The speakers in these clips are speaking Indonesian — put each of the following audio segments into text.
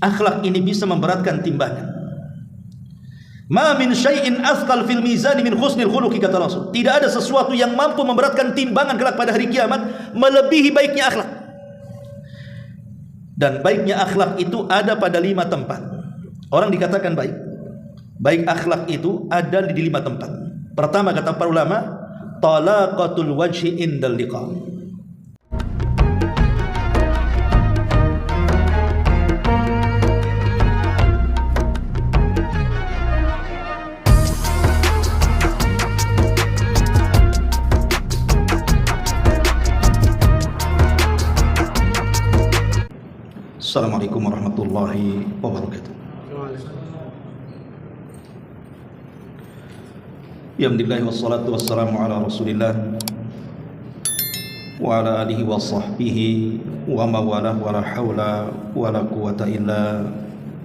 Akhlak ini bisa memberatkan timbangan. Ma min syai'in athqal fil mizan min husnil khuluqi, kata Rasul. Tidak ada sesuatu yang mampu memberatkan timbangan kelak pada hari kiamat melebihi baiknya akhlak. Dan baiknya akhlak itu ada pada 5 tempat. Orang dikatakan baik. Baik akhlak itu ada di 5 tempat. Pertama, kata para ulama, talaqatul wajhi indal liqa. Assalamualaikum warahmatullahi wabarakatuh. Alhamdulillah wassalatu wassalamu ala Rasulillah wa ala alihi wa sahbihi wa mawalah wa la hawla wa la quwata illa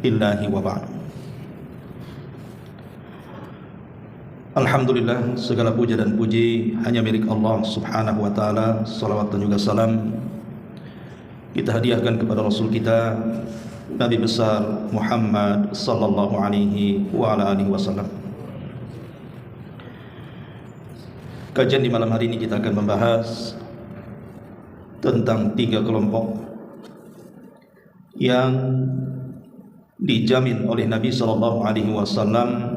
billahi wa ba'd. Alhamdulillah, segala puja dan puji hanya milik Allah Subhanahu wa taala. Salawat dan juga salam kita hadiahkan kepada Rasul kita, Nabi besar Muhammad sallallahu alaihi wa ala alihi wasallam. Kajian di malam hari ini kita akan membahas tentang 3 kelompok yang dijamin oleh Nabi sallallahu alaihi wasallam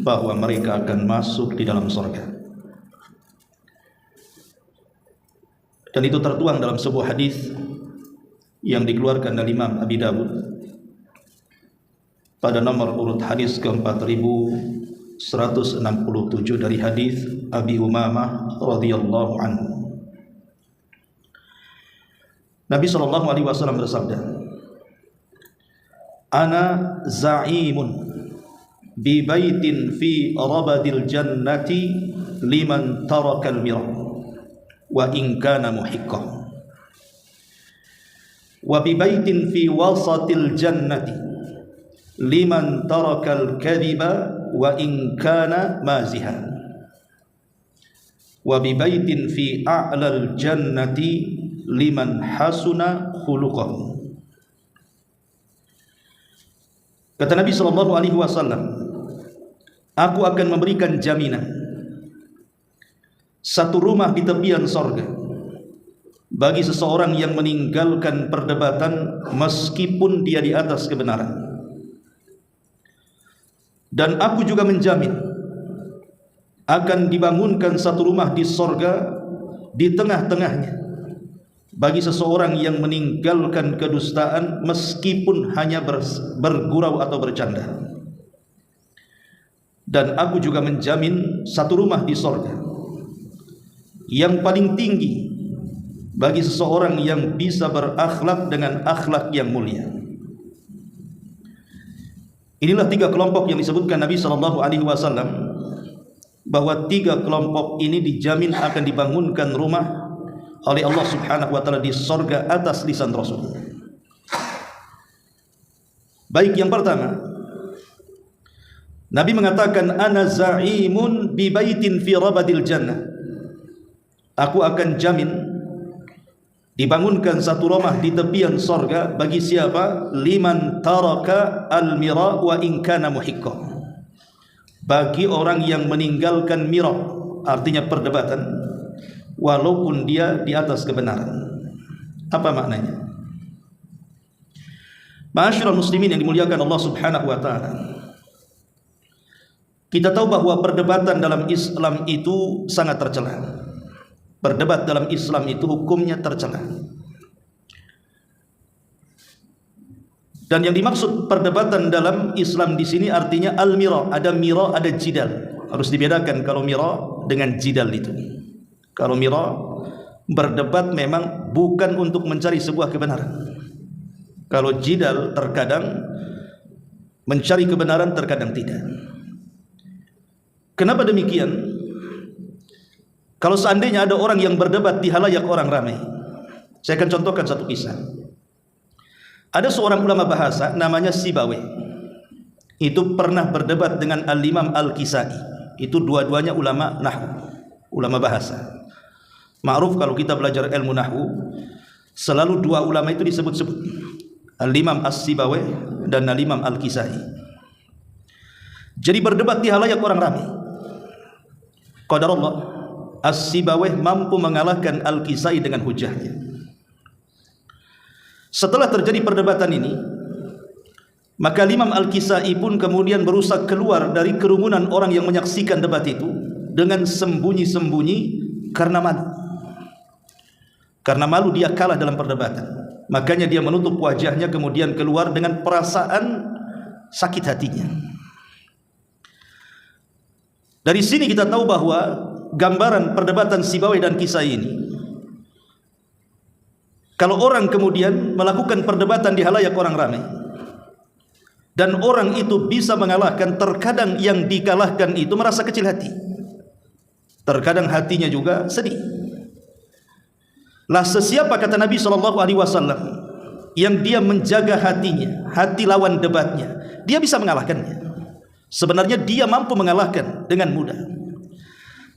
bahwa mereka akan masuk di dalam surga. Dan itu tertuang dalam sebuah hadis yang dikeluarkan dari Imam Abi Dawud pada nomor urut hadis ke-4167 dari hadis Abi Umamah radhiyallahu anhu. Nabi sallallahu alaihi wasallam bersabda, "Ana za'imun bi baitin fi rabadil jannati liman tarakal mira wa in kana muhiqqan. Wa bi baitin fi wasatil jannati liman tarakal kadhiba wa in kana mazihan. Wa bi baitin fi a'lal jannati liman hasuna khuluquhu." Kata Nabi sallallahu alaihi wasallam, aku akan memberikan jaminan 1 rumah di tepian sorga bagi seseorang yang meninggalkan perdebatan meskipun dia di atas kebenaran. Dan aku juga menjamin akan dibangunkan 1 rumah di sorga di tengah-tengahnya bagi seseorang yang meninggalkan kedustaan meskipun hanya bergurau atau bercanda. Dan aku juga menjamin 1 rumah di sorga yang paling tinggi bagi seseorang yang bisa berakhlak dengan akhlak yang mulia. Inilah 3 kelompok yang disebutkan Nabi sallallahu alaihi wasallam, bahwa 3 kelompok ini dijamin akan dibangunkan rumah oleh Allah Subhanahu wa taala di surga atas lisan Rasul. Baik, yang pertama, Nabi mengatakan, ana za'imun bi baitin fi rabadil jannah. Aku akan jamin dibangunkan 1 rumah di tepian sorga bagi siapa? Liman taraka al-mira wa in kana muhiqqan. Bagi orang yang meninggalkan mira, artinya perdebatan, walaupun dia di atas kebenaran. Apa maknanya? Ma'asyiral muslimin yang dimuliakan Allah Subhanahu wa taala, kita tahu bahwa perdebatan dalam Islam itu sangat tercela. Berdebat dalam Islam itu hukumnya tercela. Dan yang dimaksud perdebatan dalam Islam di sini artinya al-mira. Ada mira, ada jidal. Harus dibedakan kalau mira dengan jidal itu. Kalau mira, berdebat memang bukan untuk mencari sebuah kebenaran. Kalau jidal terkadang mencari kebenaran, terkadang tidak. Kenapa demikian? Kalau seandainya ada orang yang berdebat di halayak orang ramai, saya akan contohkan 1 kisah. Ada seorang ulama bahasa namanya Sibawi. Itu pernah berdebat dengan Al-Imam Al-Kisai. Itu dua-duanya ulama nahwu, ulama bahasa. Ma'ruf kalau kita belajar ilmu nahwu, selalu 2 ulama itu disebut-sebut. Al-Imam As-Sibawayh dan Al-Imam Al-Kisai. Jadi berdebat di halayak orang ramai. Qadarullah, As-Sibawayh mampu mengalahkan Al-Kisai dengan hujahnya. Setelah terjadi perdebatan ini, maka Imam Al-Kisai pun kemudian berusaha keluar dari kerumunan orang yang menyaksikan debat itu dengan sembunyi-sembunyi karena malu. Karena malu dia kalah dalam perdebatan. Makanya dia menutup wajahnya kemudian keluar dengan perasaan sakit hatinya. Dari sini kita tahu bahwa gambaran perdebatan Sibawayh dan Kisai ini, kalau orang kemudian melakukan perdebatan di halayak orang ramai dan orang itu bisa mengalahkan, terkadang yang dikalahkan itu merasa kecil hati, terkadang hatinya juga sedih. Lah sesiapa, kata Nabi SAW, yang dia menjaga hatinya, hati lawan debatnya, dia bisa mengalahkannya. Sebenarnya dia mampu mengalahkan dengan mudah.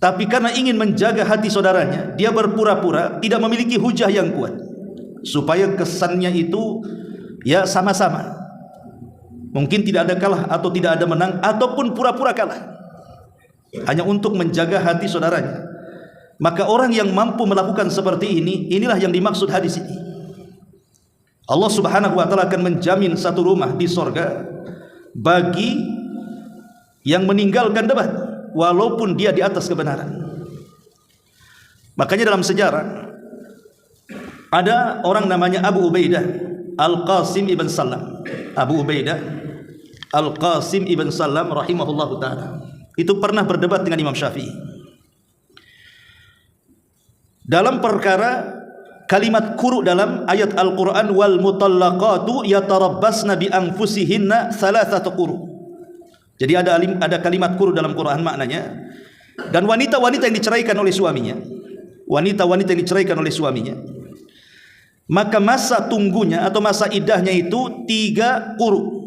Tapi karena ingin menjaga hati saudaranya, dia berpura-pura tidak memiliki hujah yang kuat, supaya kesannya itu ya sama-sama. Mungkin tidak ada kalah atau tidak ada menang, ataupun pura-pura kalah, hanya untuk menjaga hati saudaranya. Maka orang yang mampu melakukan seperti ini, inilah yang dimaksud hadis ini. Allah Subhanahu wa taala akan menjamin satu rumah di sorga bagi yang meninggalkan debat walaupun dia di atas kebenaran. Makanya dalam sejarah ada orang namanya Abu Ubaidah Al-Qasim ibn Salam. Abu Ubaidah Al-Qasim ibn Salam rahimahullahu ta'ala, itu pernah berdebat dengan Imam Syafi'i dalam perkara kalimat quru dalam ayat Al-Quran, wal mutallaqatu yatarabbasna bi anfusihinna thalathata quru. Jadi ada kalimat quru dalam Quran, maknanya, dan wanita-wanita yang diceraikan oleh suaminya, wanita-wanita yang diceraikan oleh suaminya, maka masa tunggunya atau masa iddahnya itu 3 quru.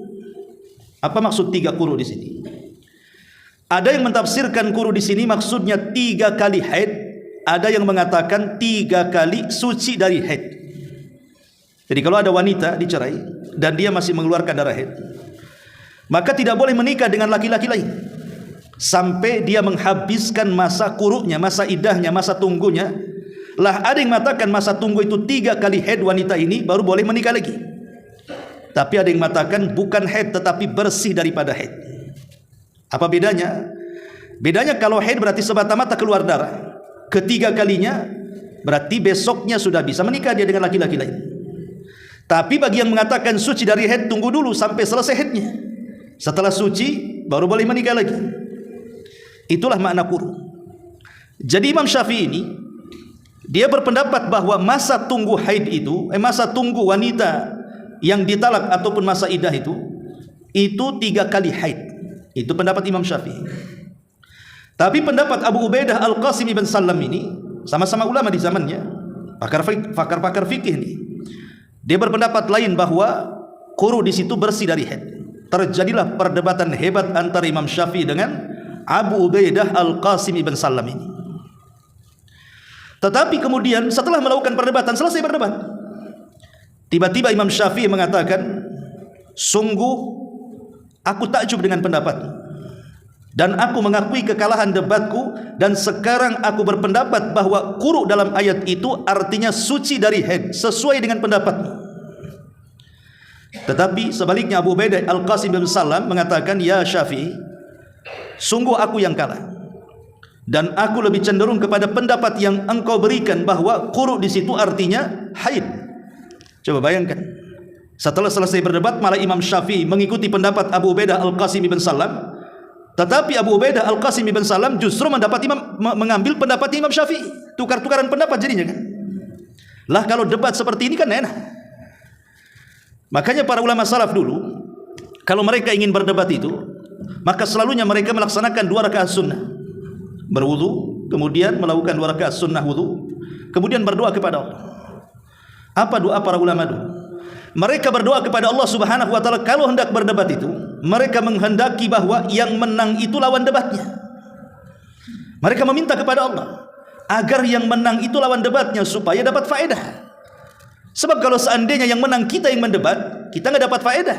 Apa maksud 3 quru di sini? Ada yang mentafsirkan quru di sini maksudnya 3 kali haid. Ada yang mengatakan 3 kali suci dari haid. Jadi kalau ada wanita dicerai dan dia masih mengeluarkan darah haid, maka tidak boleh menikah dengan laki-laki lain sampai dia menghabiskan masa quruknya, masa iddahnya, masa tunggunya. Lah ada yang mengatakan masa tunggu itu 3 kali haid wanita ini baru boleh menikah lagi. Tapi ada yang mengatakan bukan haid tetapi bersih daripada haid. Apa bedanya? Bedanya kalau haid berarti semata-mata keluar darah. Ketiga kalinya berarti besoknya sudah bisa menikah dia dengan laki-laki lain. Tapi bagi yang mengatakan suci dari haid, tunggu dulu sampai selesai haidnya. Setelah suci baru boleh menikah lagi. Itulah makna quru. Jadi Imam Syafi'i ini dia berpendapat bahwa masa tunggu haid itu, masa tunggu wanita yang ditalak ataupun masa iddah itu 3 kali haid. Itu pendapat Imam Syafi'i. Tapi pendapat Abu Ubaidah Al-Qasim ibn Salam ini, sama-sama ulama di zamannya, pakar fikih nih, dia berpendapat lain bahwa quru di situ bersih dari haid. Terjadilah perdebatan hebat antara Imam Syafi'i dengan Abu Ubaidah Al-Qasim ibn Salam ini. Tetapi kemudian setelah melakukan perdebatan, selesai berdebat, tiba-tiba Imam Syafi'i mengatakan, sungguh aku takjub dengan pendapatmu, dan aku mengakui kekalahan debatku, dan sekarang aku berpendapat bahwa quru dalam ayat itu artinya suci dari haid, sesuai dengan pendapatmu. Tetapi sebaliknya Abu Ubaidah Al-Qasim bin Salam mengatakan, ya Syafi'i, sungguh aku yang kalah, dan aku lebih cenderung kepada pendapat yang engkau berikan bahwa quru di situ artinya haid. Coba bayangkan, setelah selesai berdebat malah Imam Syafi'i mengikuti pendapat Abu Ubaidah Al-Qasim bin Salam. Tetapi Abu Ubaidah Al-Qasim bin Salam justru mengambil pendapat Imam Syafi'i. Tukar-tukaran pendapat jadinya kan. Lah kalau debat seperti ini kan enak. Makanya para ulama salaf dulu, kalau mereka ingin berdebat itu, maka selalunya mereka melaksanakan 2 rakaat sunnah. Berwudu, kemudian melakukan 2 rakaat sunnah wudu, kemudian berdoa kepada Allah. Apa doa para ulama dulu? Mereka berdoa kepada Allah Subhanahu wa taala kalau hendak berdebat itu, mereka menghendaki bahwa yang menang itu lawan debatnya. Mereka meminta kepada Allah agar yang menang itu lawan debatnya supaya dapat faedah. Sebab kalau seandainya yang menang kita yang mendebat, kita nggak dapat faedah,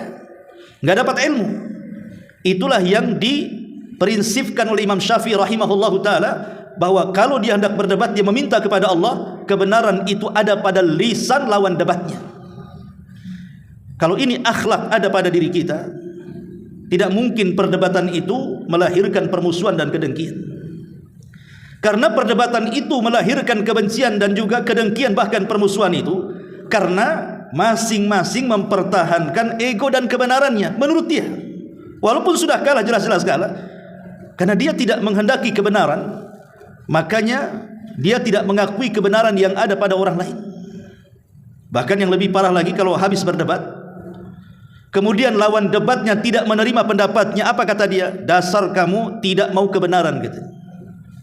nggak dapat ilmu. Itulah yang diprinsipkan oleh Imam Syafi'i rahimahullahu taala, bahwa kalau dia hendak berdebat, dia meminta kepada Allah, kebenaran itu ada pada lisan lawan debatnya. Kalau ini akhlak ada pada diri kita, tidak mungkin perdebatan itu melahirkan permusuhan dan kedengkian. Karena perdebatan itu melahirkan kebencian dan juga kedengkian, bahkan permusuhan itu, karena masing-masing mempertahankan ego dan kebenarannya menurut dia. Walaupun sudah kalah, jelas-jelas kalah, karena dia tidak menghendaki kebenaran, makanya dia tidak mengakui kebenaran yang ada pada orang lain. Bahkan yang lebih parah lagi, kalau habis berdebat, kemudian lawan debatnya tidak menerima pendapatnya, apa kata dia? Dasar kamu tidak mau kebenaran, gitu.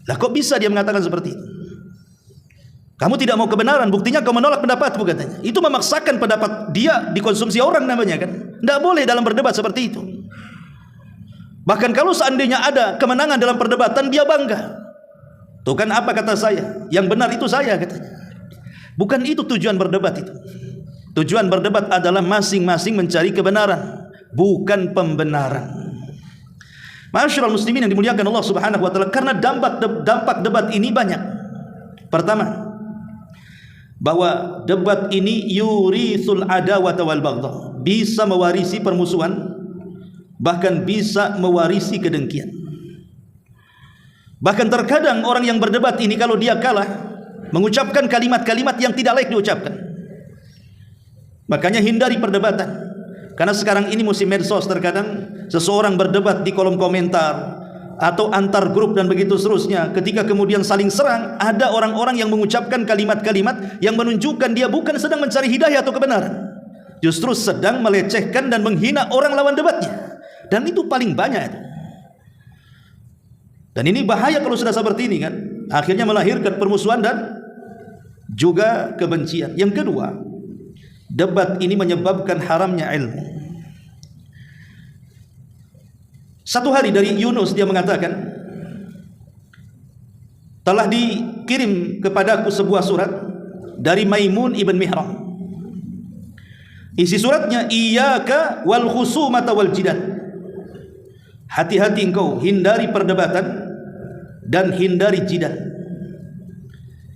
Lah kok bisa dia mengatakan seperti itu? Kamu tidak mau kebenaran, buktinya kau menolak pendapatku, katanya. Itu memaksakan pendapat dia dikonsumsi orang namanya, kan? Tidak boleh dalam berdebat seperti itu. Bahkan kalau seandainya ada kemenangan dalam perdebatan, dia bangga. Tuh kan apa kata saya? Yang benar itu saya, katanya. Bukan itu tujuan berdebat itu. Tujuan berdebat adalah masing-masing mencari kebenaran, bukan pembenaran. Ma'asyiral muslimin yang dimuliakan Allah Subhanahu wa taala, karena dampak debat ini banyak. Pertama, bahwa debat ini yurisul adawata wal baghdha, bisa mewarisi permusuhan, bahkan bisa mewarisi kedengkian. Bahkan terkadang orang yang berdebat ini kalau dia kalah, mengucapkan kalimat-kalimat yang tidak layak diucapkan. Makanya hindari perdebatan. Karena sekarang ini musim medsos, terkadang seseorang berdebat di kolom komentar atau antar grup dan begitu seterusnya. Ketika kemudian saling serang, ada orang-orang yang mengucapkan kalimat-kalimat yang menunjukkan dia bukan sedang mencari hidayah atau kebenaran, justru sedang melecehkan dan menghina orang lawan debatnya. Dan itu paling banyak itu. Dan ini bahaya kalau sudah seperti ini, kan? Akhirnya melahirkan permusuhan dan juga kebencian. Yang kedua, debat ini menyebabkan haramnya ilmu. Satu hari dari Yunus, dia mengatakan, telah dikirim kepadaku sebuah surat dari Maimun ibn Mihran. Isi suratnya, iyyaka wal khusumata wal jidal. Hati-hati engkau, hindari perdebatan dan hindari jidal.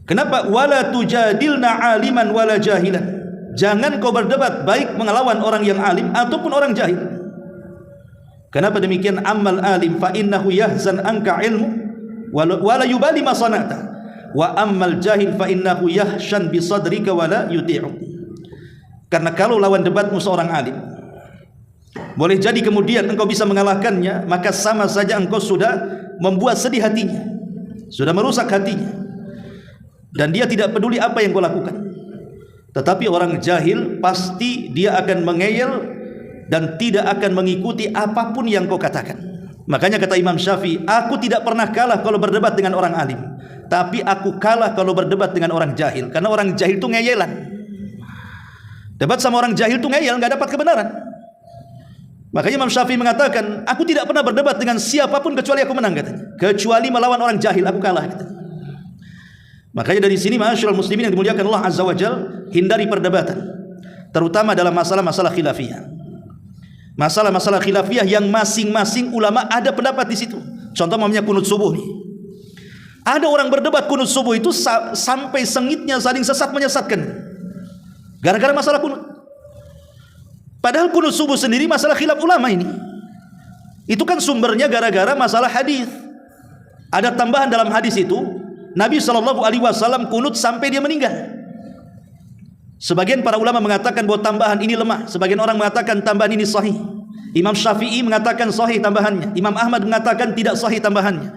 Kenapa? Wala tujadilna aliman wala jahilan. Jangan kau berdebat baik melawan orang yang alim ataupun orang jahil. Kenapa demikian? Ammal alim fa innahu yahzan anka ilmu wala yubali ma sanata, wa ammal jahil fa innahu yahshan bi sadrika wala yuti'u. Karena kalau lawan debatmu seorang alim, boleh jadi kemudian engkau bisa mengalahkannya, maka sama saja engkau sudah membuat sedih hatinya, sudah merusak hatinya, dan dia tidak peduli apa yang kau lakukan. Tetapi orang jahil pasti dia akan mengeyel dan tidak akan mengikuti apapun yang kau katakan. Makanya kata Imam Syafi'i, aku tidak pernah kalah kalau berdebat dengan orang alim, tapi aku kalah kalau berdebat dengan orang jahil. Karena orang jahil itu ngeyelan. Debat sama orang jahil itu ngeyel, nggak dapat kebenaran. Makanya Imam Syafi'i mengatakan, aku tidak pernah berdebat dengan siapapun kecuali aku menang, katanya. Kecuali melawan orang jahil, aku kalah, katanya. Makanya dari sini, ma'asyiral muslimin yang dimuliakan Allah Azza wa Jalla, hindari perdebatan, terutama dalam masalah-masalah khilafiyah. Masalah-masalah khilafiyah yang masing-masing ulama ada pendapat di situ. Contoh namanya kunut subuh nih. Ada orang berdebat kunut subuh itu sampai sengitnya saling sesat menyesatkan, gara-gara masalah kunut. Padahal kunut subuh sendiri masalah khilaf ulama ini. Itu kan sumbernya gara-gara masalah hadis. Ada tambahan dalam hadis itu, Nabi SAW kunut sampai dia meninggal. Sebagian para ulama mengatakan bahwa tambahan ini lemah, sebagian orang mengatakan tambahan ini sahih. Imam Syafi'i mengatakan sahih tambahannya, Imam Ahmad mengatakan tidak sahih tambahannya.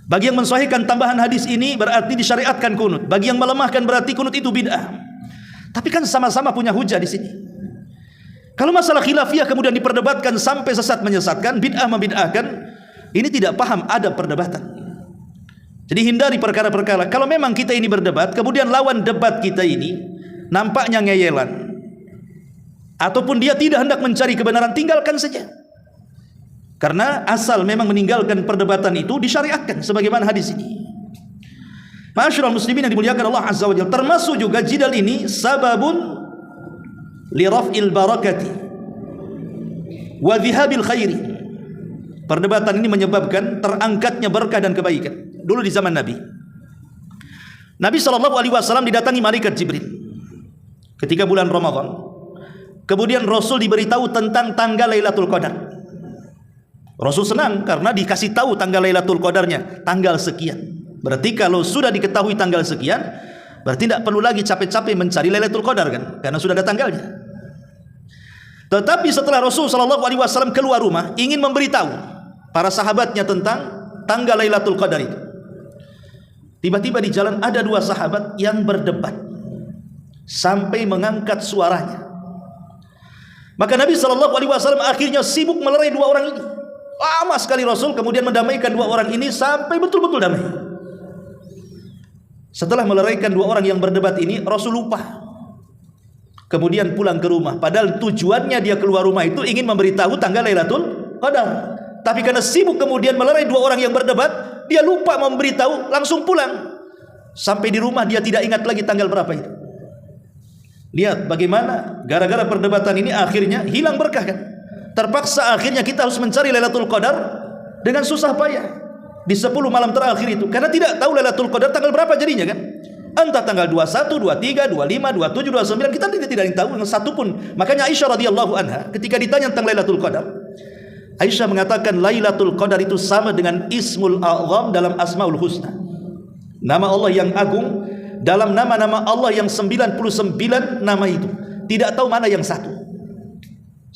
Bagi yang mensahihkan tambahan hadis ini berarti disyariatkan kunut. Bagi yang melemahkan berarti kunut itu bid'ah. Tapi kan sama-sama punya hujah di sini. Kalau masalah khilafiyah kemudian diperdebatkan sampai sesat menyesatkan, bid'ah membid'ahkan, ini tidak paham adab perdebatan. Jadi hindari perkara-perkara. Kalau memang kita ini berdebat, kemudian lawan debat kita ini nampaknya ngeyelan, ataupun dia tidak hendak mencari kebenaran, tinggalkan saja. Karena asal memang meninggalkan perdebatan itu disyariatkan sebagaimana hadis ini. Ma'asyiral muslimin yang dimuliakan Allah Azza wa Jalla, termasuk juga jidal ini sababun li raf'il barakati wa dhihabil khairi. Perdebatan ini menyebabkan terangkatnya berkah dan kebaikan. Dulu di zaman Nabi SAW didatangi malaikat Jibril ketika bulan Ramadan. Kemudian Rasul diberitahu tentang tanggal Lailatul Qadar. Rasul senang karena dikasih tahu tanggal Lailatul Qadarnya, tanggal sekian. Berarti kalau sudah diketahui tanggal sekian, berarti tidak perlu lagi capek-capek mencari Lailatul Qadar kan, karena sudah ada tanggalnya. Tetapi setelah Rasul SAW keluar rumah, ingin memberitahu para sahabatnya tentang tanggal Lailatul Qadar itu, tiba-tiba di jalan ada dua sahabat yang berdebat sampai mengangkat suaranya. Maka Nabi SAW akhirnya sibuk melerai dua orang ini. Lama sekali Rasul kemudian mendamaikan dua orang ini sampai betul-betul damai. Setelah meleraikan dua orang yang berdebat ini, Rasul lupa. Kemudian pulang ke rumah. Padahal tujuannya dia keluar rumah itu ingin memberitahu tanggal Lailatul Qadar. Tapi karena sibuk kemudian melerai dua orang yang berdebat, dia lupa memberitahu, langsung pulang. Sampai di rumah dia tidak ingat lagi tanggal berapa itu. Lihat bagaimana gara-gara perdebatan ini akhirnya hilang berkah kan. Terpaksa akhirnya kita harus mencari Lailatul Qadar dengan susah payah di 10 malam terakhir itu, karena tidak tahu Lailatul Qadar tanggal berapa jadinya kan. Entah tanggal 21, 23, 25, 27, 29, kita tidak tahu dengan satu pun. Makanya Aisyah radhiyallahu anha ketika ditanya tentang Lailatul Qadar, Aisyah mengatakan Lailatul Qadar itu sama dengan Ismul A'zam dalam Asmaul Husna. Nama Allah yang agung dalam nama-nama Allah yang 99 nama itu. Tidak tahu mana yang satu.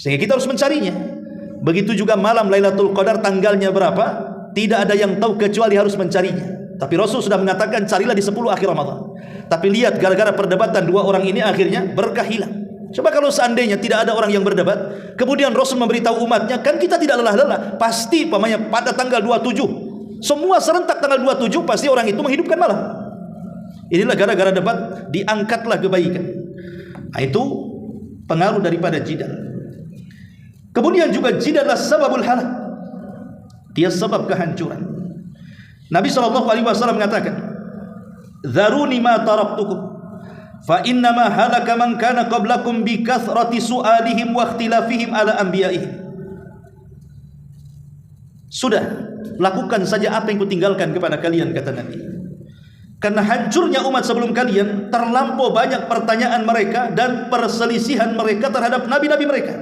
Sehingga kita harus mencarinya. Begitu juga malam Lailatul Qadar tanggalnya berapa, tidak ada yang tahu kecuali harus mencarinya. Tapi Rasul sudah mengatakan carilah di 10 akhir Ramadan. Tapi lihat gara-gara perdebatan dua orang ini akhirnya berkah hilang. Coba kalau seandainya tidak ada orang yang berdebat, kemudian Rasul memberitahu umatnya, kan kita tidak lelah-lelah. Pasti pamannya pada tanggal 27, semua serentak tanggal 27, pasti orang itu menghidupkan malam. Inilah gara-gara debat diangkatlah kebaikan. Nah, itu pengaruh daripada jidal. Kemudian juga jidal adalah sababul halak. Dia sebab kehancuran. Nabi SAW mengatakan, "Dzaruni ma taraktukum, fa innama halaka man kana qablakum bi kathrati su'alihim wa ikhtilafihim ala anbiya'ihim." Sudah, lakukan saja apa yang kutinggalkan kepada kalian, kata Nabi. Karena hancurnya umat sebelum kalian terlampau banyak pertanyaan mereka dan perselisihan mereka terhadap nabi-nabi mereka.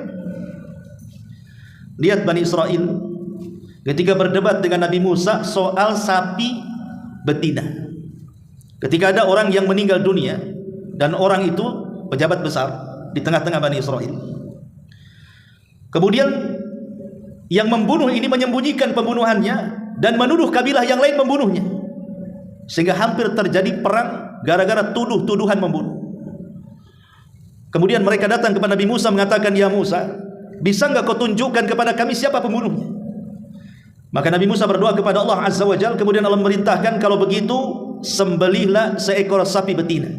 Lihat Bani Israel ketika berdebat dengan Nabi Musa soal sapi betina. Ketika ada orang yang meninggal dunia dan orang itu pejabat besar di tengah-tengah Bani Israel. Kemudian yang membunuh ini menyembunyikan pembunuhannya dan menuduh kabilah yang lain membunuhnya. Sehingga hampir terjadi perang gara-gara tuduh-tuduhan membunuh. Kemudian mereka datang kepada Nabi Musa mengatakan, "Ya Musa, bisa enggak kau tunjukkan kepada kami siapa pembunuhnya?" Maka Nabi Musa berdoa kepada Allah Azza wa Jalla, kemudian Allah memerintahkan, kalau begitu sembelihlah seekor sapi betina.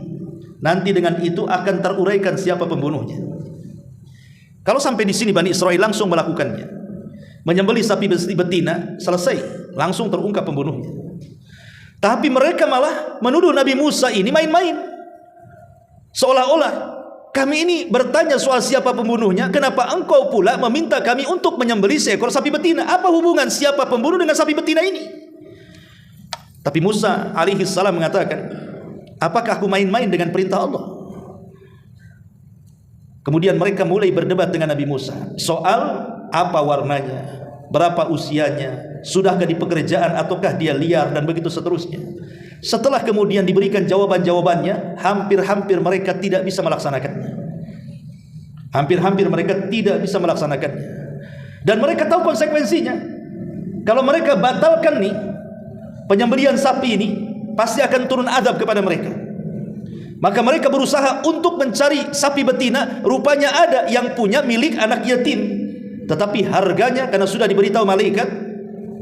Nanti dengan itu akan teruraikan siapa pembunuhnya. Kalau sampai di sini Bani Israel langsung melakukannya. Menyembelih sapi betina, selesai, langsung terungkap pembunuhnya. Tapi mereka malah menuduh Nabi Musa ini main-main. Seolah-olah kami ini bertanya soal siapa pembunuhnya, kenapa engkau pula meminta kami untuk menyembelih seekor sapi betina? Apa hubungan siapa pembunuh dengan sapi betina ini? Tapi Musa alaihi salam mengatakan, apakah aku main-main dengan perintah Allah? Kemudian mereka mulai berdebat dengan Nabi Musa soal apa warnanya, berapa usianya, sudahkah di pekerjaan ataukah dia liar, dan begitu seterusnya. Setelah kemudian diberikan jawaban-jawabannya, hampir-hampir mereka tidak bisa melaksanakannya. Hampir-hampir mereka tidak bisa melaksanakannya. Dan mereka tahu konsekuensinya. Kalau mereka batalkan nih penyembelihan sapi ini, pasti akan turun azab kepada mereka. Maka mereka berusaha untuk mencari sapi betina. Rupanya ada yang punya milik anak yatim, tetapi harganya karena sudah diberitahu malaikat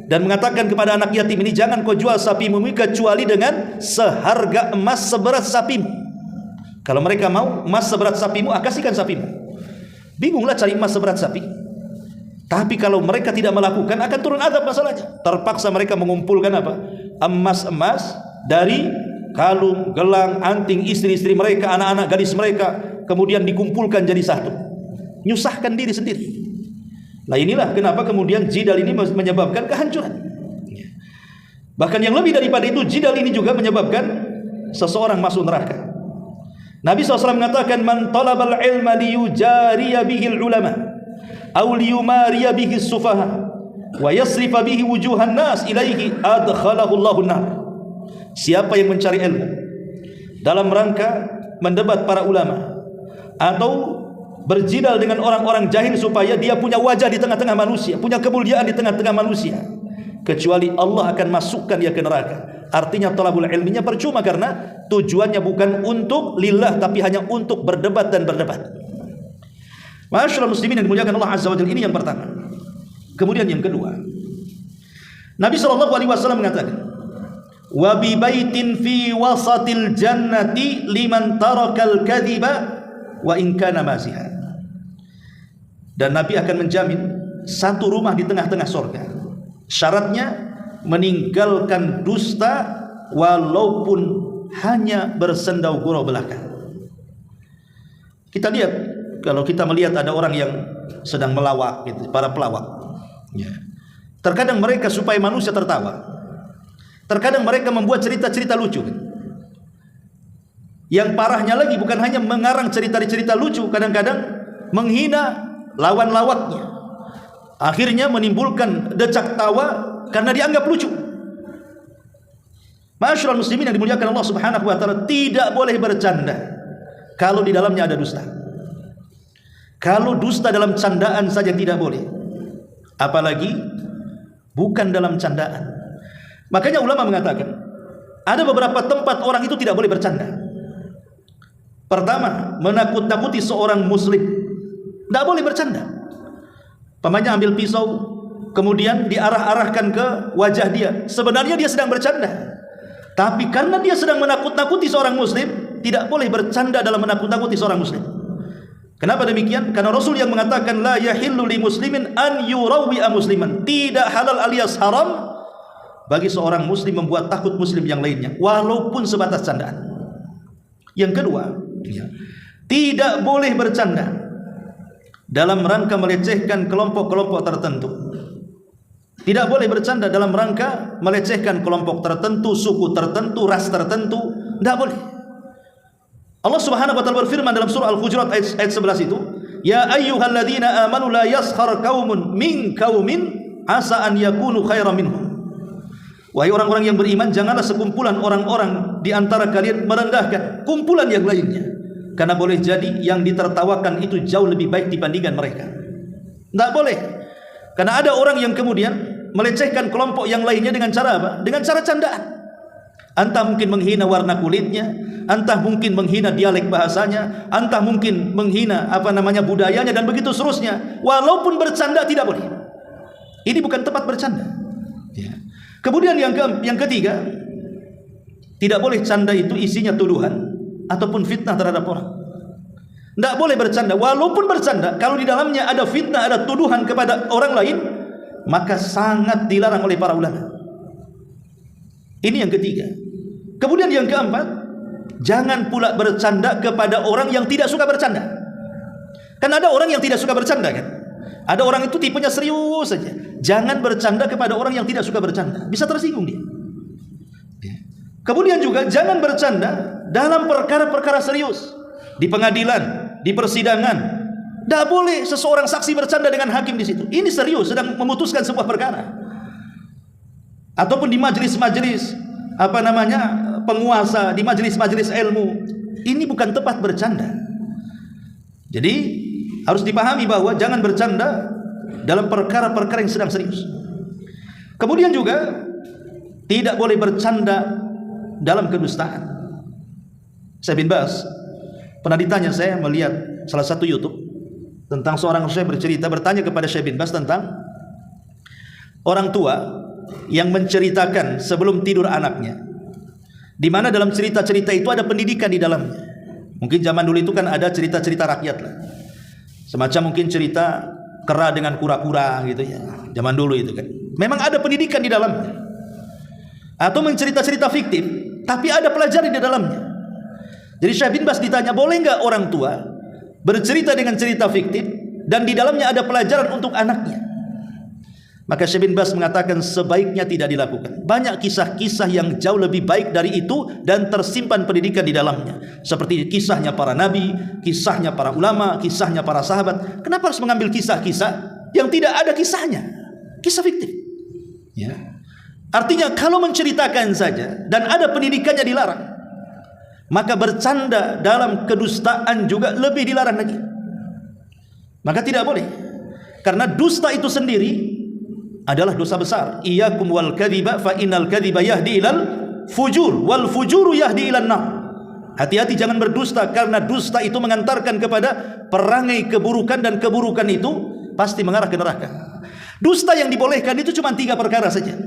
dan mengatakan kepada anak yatim ini, jangan kau jual sapimu kecuali dengan seharga emas seberat sapimu. Kalau mereka mau emas seberat sapimu, kasihkan sapimu. Bingunglah cari emas seberat sapi. Tapi kalau mereka tidak melakukan, akan turun azab masalahnya. Terpaksa mereka mengumpulkan apa? Emas-emas dari kalung, gelang, anting istri-istri mereka, anak-anak gadis mereka, kemudian dikumpulkan jadi satu. Nyusahkan diri sendiri. Nah inilah kenapa kemudian jidal ini menyebabkan kehancuran. Bahkan yang lebih daripada itu, jidal ini juga menyebabkan seseorang masuk neraka. Nabi SAW mengatakan, man talabal ilma liyujariya bihil ulama aw liyumariya bihis sufaha wa yasrifa bihi wujuhan nas ilaihi adkhalahu Allahu nar. Siapa yang mencari ilmu dalam rangka mendebat para ulama atau berjidal dengan orang-orang jahil supaya dia punya wajah di tengah-tengah manusia, punya kemuliaan di tengah-tengah manusia, kecuali Allah akan masukkan dia ke neraka. Artinya talabul ilminya percuma, karena tujuannya bukan untuk lillah, tapi hanya untuk berdebat dan berdebat. Ma'asyiral muslimin yang dimuliakan Allah Azza wa Jalla, ini yang pertama. Kemudian yang kedua, Nabi SAW mengatakan, wa bi baitin fi wasatil jannati liman tarakal kadhiba wa in kana masiha. Dan Nabi akan menjamin satu rumah di tengah-tengah surga. Syaratnya meninggalkan dusta walaupun hanya bersendau gurau belaka. Kita lihat, kalau kita melihat ada orang yang sedang melawak gitu, para pelawak ya. Terkadang mereka supaya manusia tertawa, terkadang mereka membuat cerita-cerita lucu. Yang parahnya lagi, bukan hanya mengarang cerita-cerita lucu, kadang-kadang menghina lawan lawaknya, akhirnya menimbulkan decak tawa karena dianggap lucu. Ma'asyiral muslimin yang dimuliakan Allah Subhanahu wa taala, tidak boleh bercanda kalau di dalamnya ada dusta. Kalau dusta dalam candaan saja tidak boleh, apalagi bukan dalam candaan. Makanya ulama mengatakan ada beberapa tempat orang itu tidak boleh bercanda. Pertama, menakut-nakuti seorang muslim, tidak boleh bercanda. Pamannya ambil pisau, kemudian diarah-arahkan ke wajah dia. Sebenarnya dia sedang bercanda, tapi karena dia sedang menakut-nakuti seorang muslim, tidak boleh bercanda dalam menakut-nakuti seorang muslim. Kenapa demikian? Karena Rasul yang mengatakan, la yahillu li muslimin an yurawwi'a musliman. Tidak halal alias haram bagi seorang muslim membuat takut muslim yang lainnya, walaupun sebatas candaan. Yang kedua, tidak boleh bercanda dalam rangka melecehkan kelompok-kelompok tertentu. Tidak boleh bercanda dalam rangka melecehkan kelompok tertentu, suku tertentu, ras tertentu. Tidak boleh. Allah Subhanahu wa taala berfirman dalam surah Al-Hujurat ayat 11 itu, ya ayyuhalladzina amanu la yaskhar qaumun min qaumin asa an yakunu khairan minhum. Wahai orang-orang yang beriman, janganlah sekumpulan orang-orang di antara kalian merendahkan kumpulan yang lainnya, karena boleh jadi yang ditertawakan itu jauh lebih baik dibandingkan mereka. Tidak boleh. Karena ada orang yang kemudian melecehkan kelompok yang lainnya dengan cara apa? Dengan cara candaan. Entah mungkin menghina warna kulitnya, entah mungkin menghina dialek bahasanya, entah mungkin menghina budayanya, dan begitu seterusnya. Walaupun bercanda tidak boleh. Ini bukan tempat bercanda. Ya. Kemudian yang ketiga, tidak boleh canda itu isinya tuduhan ataupun fitnah terhadap orang. Tidak boleh bercanda. Walaupun bercanda, kalau di dalamnya ada fitnah, ada tuduhan kepada orang lain, maka sangat dilarang oleh para ulama. Ini yang ketiga. Kemudian yang keempat, jangan pula bercanda kepada orang yang tidak suka bercanda. Kan ada orang yang tidak suka bercanda kan? Ada orang itu tipenya serius saja. Jangan bercanda kepada orang yang tidak suka bercanda, bisa tersinggung dia. Kemudian juga jangan bercanda dalam perkara-perkara serius, di pengadilan, di persidangan. Tidak boleh seseorang saksi bercanda dengan hakim di situ. Ini serius, sedang memutuskan sebuah perkara. Ataupun di majelis-majelis penguasa, di majelis-majelis ilmu. Ini bukan tempat bercanda. Jadi harus dipahami bahwa jangan bercanda dalam perkara-perkara yang sedang serius. Kemudian juga tidak boleh bercanda dalam kedustaan. Syekh bin Baz pernah ditanya, saya melihat salah satu YouTube tentang seorang syekh bertanya kepada Syekh bin Baz tentang orang tua yang menceritakan sebelum tidur anaknya, di mana dalam cerita-cerita itu ada pendidikan di dalamnya. Mungkin zaman dulu itu kan ada cerita-cerita rakyat lah, semacam mungkin cerita kera dengan kura-kura gitu ya, zaman dulu itu kan memang ada pendidikan di dalamnya. Atau mencerita-cerita fiktif tapi ada pelajaran di dalamnya. Jadi Syekh bin Baz ditanya, boleh nggak orang tua bercerita dengan cerita fiktif dan di dalamnya ada pelajaran untuk anaknya? Maka Syekh bin Baz mengatakan sebaiknya tidak dilakukan. Banyak kisah-kisah yang jauh lebih baik dari itu dan tersimpan pendidikan di dalamnya. Seperti kisahnya para nabi, kisahnya para ulama, kisahnya para sahabat. Kenapa harus mengambil kisah-kisah yang tidak ada kisahnya? Kisah fiktif. Ya. Artinya kalau menceritakan saja dan ada pendidikannya dilarang, maka bercanda dalam kedustaan juga lebih dilarang lagi. Maka tidak boleh. Karena dusta itu sendiri adalah dosa besar. Iyyakum wal kadhiba fa innal kadhiba yahdi ilal fujur wal fujuru yahdi ilan nar. Hati-hati jangan berdusta, karena dusta itu mengantarkan kepada perangai keburukan dan keburukan itu pasti mengarah ke neraka. Dusta yang dibolehkan itu cuma 3 perkara saja.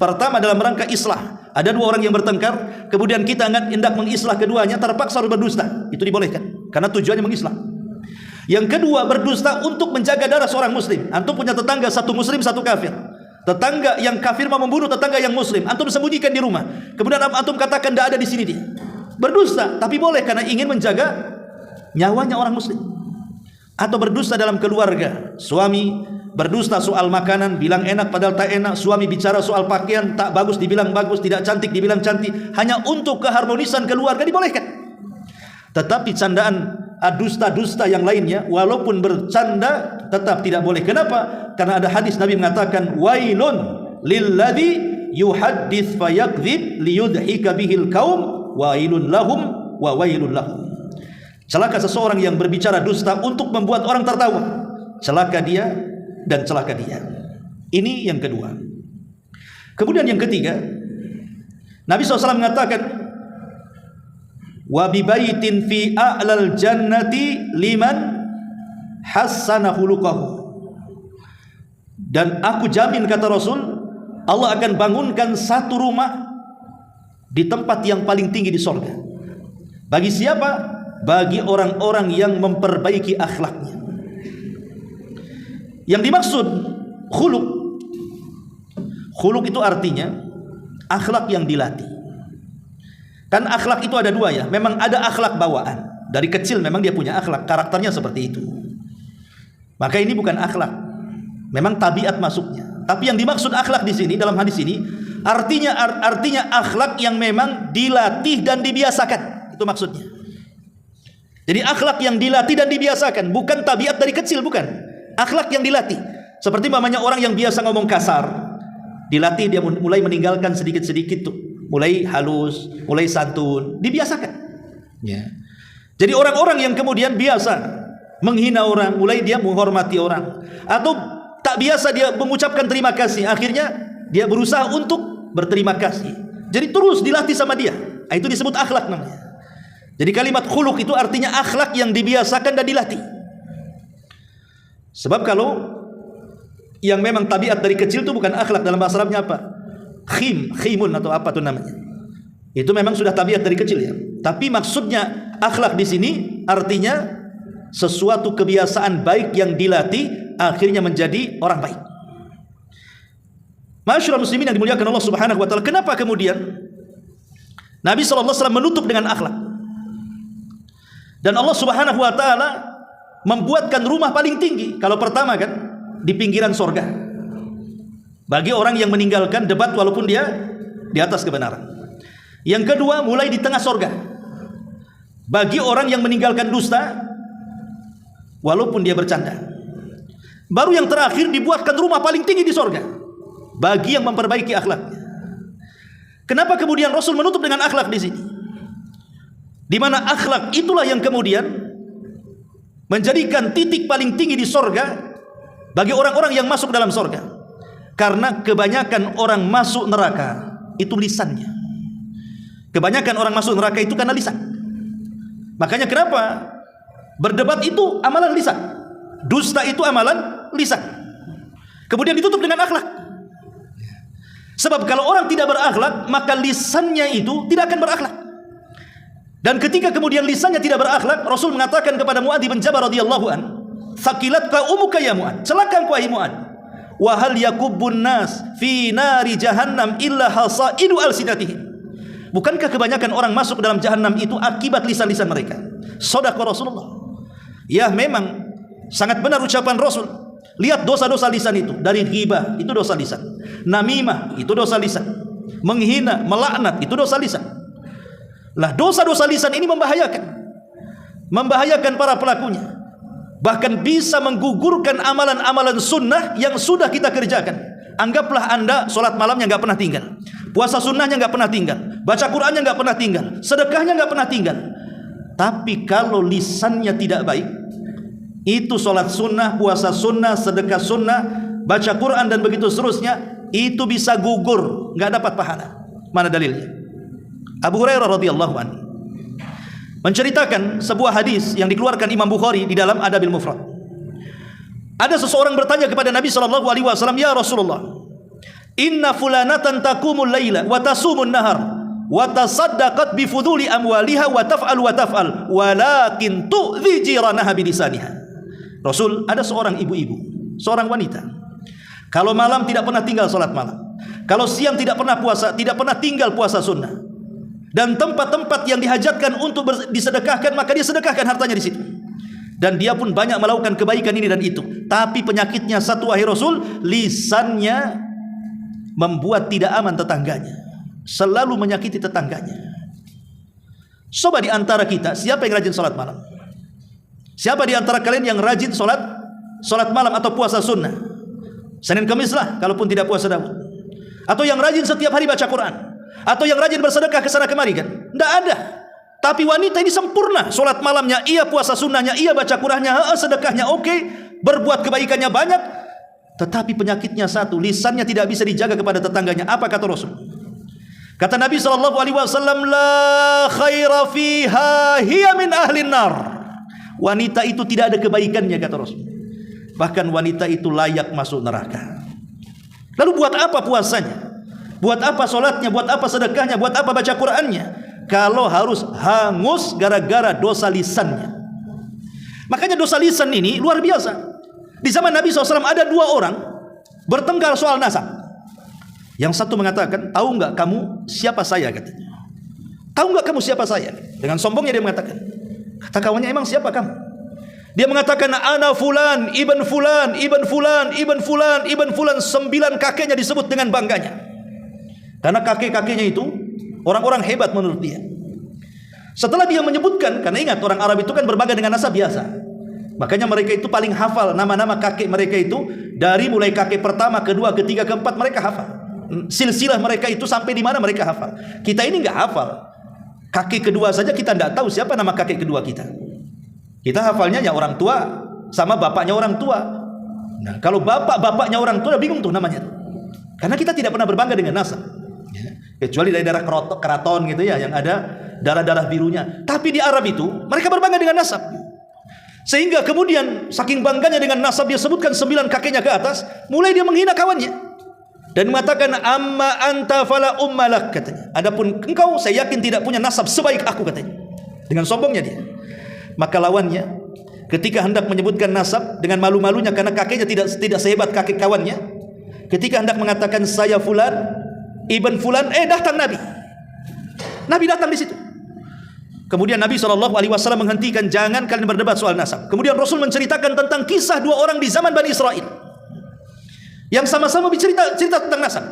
Pertama, dalam rangka islah. Ada 2 orang yang bertengkar, kemudian kita hendak mengislah keduanya, terpaksa harus berdusta. Itu dibolehkan karena tujuannya mengislah. Yang kedua, berdusta untuk menjaga darah seorang muslim. Antum punya tetangga, satu muslim, satu kafir. Tetangga yang kafir mau membunuh tetangga yang muslim, antum sembunyikan di rumah. Kemudian antum katakan tidak ada di sini dia. Berdusta, tapi boleh karena ingin menjaga nyawanya orang muslim. Atau berdusta dalam keluarga. Suami berdusta soal makanan, bilang enak padahal tak enak. Suami bicara soal pakaian, tak bagus dibilang bagus, tidak cantik dibilang cantik, hanya untuk keharmonisan keluarga, dibolehkan. Tetapi candaan dusta-dusta yang lainnya, walaupun bercanda, tetap tidak boleh. Kenapa? Karena ada hadis Nabi mengatakan, wailun lilladzi yuhaddits fayakdzib liyudhika bihil qaum wailun lahum wa wailun lahum. Celaka seseorang yang berbicara dusta untuk membuat orang tertawa. Celaka dia dan celaka dia. Ini yang kedua. Kemudian yang ketiga, Nabi SAW mengatakan, wa bibaitin fi a'lal jannati liman hassana khuluquhu. Dan aku jamin, kata Rasul, Allah akan bangunkan satu rumah di tempat yang paling tinggi di sorga. Bagi siapa? Bagi orang-orang yang memperbaiki akhlaknya. Yang dimaksud khuluq, khuluq itu artinya akhlak yang dilatih. Kan akhlak itu ada 2 ya. Memang ada akhlak bawaan. Dari kecil memang dia punya akhlak, karakternya seperti itu. Maka ini bukan akhlak. Memang tabiat masuknya. Tapi yang dimaksud akhlak di sini dalam hadis ini artinya akhlak yang memang dilatih dan dibiasakan. Itu maksudnya. Jadi akhlak yang dilatih dan dibiasakan, bukan tabiat dari kecil, bukan. Akhlak yang dilatih. Seperti mamanya orang yang biasa ngomong kasar, dilatih dia mulai meninggalkan sedikit-sedikit tuh. Mulai halus, mulai santun, dibiasakan. Ya. Jadi orang-orang yang kemudian biasa menghina orang, mulai dia menghormati orang. Atau tak biasa dia mengucapkan terima kasih, akhirnya dia berusaha untuk berterima kasih. Jadi terus dilatih sama dia. Itu disebut akhlak namanya. Jadi kalimat khuluq itu artinya akhlak yang dibiasakan dan dilatih. Sebab kalau yang memang tabiat dari kecil itu bukan akhlak, dalam bahasa Arabnya apa? Khimun atau apa tuh namanya. Itu memang sudah tabiat dari kecil ya. Tapi maksudnya akhlak di sini artinya sesuatu kebiasaan baik yang dilatih akhirnya menjadi orang baik. Ma'asyiral muslimin yang dimuliakan Allah Subhanahu wa taala, kenapa kemudian Nabi sallallahu alaihi wasallam menutup dengan akhlak? Dan Allah Subhanahu wa taala membuatkan rumah paling tinggi. Kalau pertama kan di pinggiran sorga, bagi orang yang meninggalkan debat walaupun dia di atas kebenaran. Yang kedua, mulai di tengah sorga, bagi orang yang meninggalkan dusta walaupun dia bercanda. Baru yang terakhir dibuatkan rumah paling tinggi di sorga bagi yang memperbaiki akhlaknya. Kenapa kemudian Rasul menutup dengan akhlak di sini? Di mana akhlak itulah yang kemudian menjadikan titik paling tinggi di sorga bagi orang-orang yang masuk dalam sorga. Karena kebanyakan orang masuk neraka itu lisannya. Kebanyakan orang masuk neraka itu karena lisan. Makanya kenapa berdebat itu amalan lisan, dusta itu amalan lisan. Kemudian ditutup dengan akhlak. Sebab kalau orang tidak berakhlak, maka lisannya itu tidak akan berakhlak. Dan ketika kemudian lisannya tidak berakhlak, Rasul mengatakan kepada Mu'adz bin Jabal radhiyallahu an, "Thaqilatka umuka ya Mu'adz." Celaka engkau wahai Mu'adz. "Wa hal yakubbun nas fi nari jahannam illa hasaidu alsinatihim." Bukankah kebanyakan orang masuk dalam jahanam itu akibat lisan-lisan mereka? Shadaqa Rasulullah. Ya, memang sangat benar ucapan Rasul. Lihat dosa-dosa lisan itu. Dari ghibah, itu dosa lisan. Namimah, itu dosa lisan. Menghina, melaknat, itu dosa lisan. Lah, dosa-dosa lisan ini membahayakan para pelakunya. Bahkan bisa menggugurkan amalan-amalan sunnah yang sudah kita kerjakan. Anggaplah Anda sholat malamnya nggak pernah tinggal, puasa sunnahnya nggak pernah tinggal, baca Qur'annya nggak pernah tinggal, sedekahnya nggak pernah tinggal. Tapi kalau lisannya tidak baik, itu sholat sunnah, puasa sunnah, sedekah sunnah, baca Qur'an dan begitu seterusnya, itu bisa gugur, nggak dapat pahala. Mana dalilnya? Abu Hurairah radhiyallahu anhu menceritakan sebuah hadis yang dikeluarkan Imam Bukhari di dalam Adabil Mufrad. Ada seseorang bertanya kepada Nabi SAW, "Ya Rasulullah, inna fulanatan taqumul laila wa tasumun nahar wa tasaddaqat bi fuduli amwaliha wa taf'al walakin tu'dhi jiranaha bilisaniha." Rasul, ada seorang ibu-ibu, seorang wanita, kalau malam tidak pernah tinggal salat malam, kalau siang tidak pernah puasa, tidak pernah tinggal puasa sunnah, dan tempat-tempat yang dihajatkan untuk disedekahkan, maka dia sedekahkan hartanya di situ. Dan dia pun banyak melakukan kebaikan ini dan itu. Tapi penyakitnya satu, wahai Rasul, lisannya membuat tidak aman tetangganya. Selalu menyakiti tetangganya. Coba di antara kita, siapa yang rajin sholat malam? Siapa di antara kalian yang rajin sholat malam atau puasa sunnah? Senin Kamis lah, kalaupun tidak puasa Daud. Atau yang rajin setiap hari baca Quran, atau yang rajin bersedekah ke sana kemari, kan? Tidak ada. Tapi wanita ini sempurna, sholat malamnya iya, puasa sunnahnya iya, baca Qur'annya sedekahnya oke, berbuat kebaikannya banyak. Tetapi penyakitnya satu, lisannya tidak bisa dijaga kepada tetangganya. Apa kata Rasul? Kata Nabi SAW, la khaira fiha hiya min ahlin nar. Wanita itu tidak ada kebaikannya, kata Rasul. Bahkan wanita itu layak masuk neraka. Lalu buat apa puasanya? Buat apa sholatnya? Buat apa sedekahnya? Buat apa baca Qur'annya? Kalau harus hangus gara-gara dosa lisannya. Makanya dosa lisan ini luar biasa. Di zaman Nabi SAW ada dua orang bertengkar soal nasab. Yang satu mengatakan, tahu nggak kamu siapa saya, katanya. Tahu nggak kamu siapa saya? Dengan sombongnya dia mengatakan. Kata kawannya, emang siapa kamu? Dia mengatakan, ana fulan, ibn fulan, ibn fulan, ibn fulan, ibn fulan. 9 kakeknya disebut dengan bangganya. Karena kakek-kakeknya itu orang-orang hebat menurut dia. Setelah dia menyebutkan, karena ingat orang Arab itu kan berbangga dengan nasab biasa. Makanya mereka itu paling hafal nama-nama kakek mereka itu. Dari mulai kakek pertama, kedua, ketiga, keempat mereka hafal. Silsilah mereka itu sampai di mana mereka hafal. Kita ini nggak hafal. Kakek kedua saja kita tidak tahu siapa nama kakek kedua kita. Kita hafalnya ya orang tua sama bapaknya orang tua. Nah, kalau bapaknya orang tua bingung tuh namanya. Karena kita tidak pernah berbangga dengan nasab. Kecuali dari daerah keraton gitu ya, yang ada darah-darah birunya. Tapi di Arab itu mereka berbangga dengan nasab. Sehingga kemudian saking bangganya dengan nasab, dia sebutkan 9 kakeknya ke atas, mulai dia menghina kawannya dan mengatakan, amma anta fala ummalak, katanya. Adapun engkau, saya yakin tidak punya nasab sebaik aku, katanya. Dengan sombongnya dia. Maka lawannya ketika hendak menyebutkan nasab dengan malu-malunya karena kakeknya tidak sehebat kakek kawannya, ketika hendak mengatakan saya fulan ibn fulan, datang Nabi. Nabi datang di situ. Kemudian Nabi SAW menghentikan, jangan kalian berdebat soal nasab. Kemudian Rasul menceritakan tentang kisah 2 orang di zaman Bani Israel yang sama-sama cerita tentang nasab.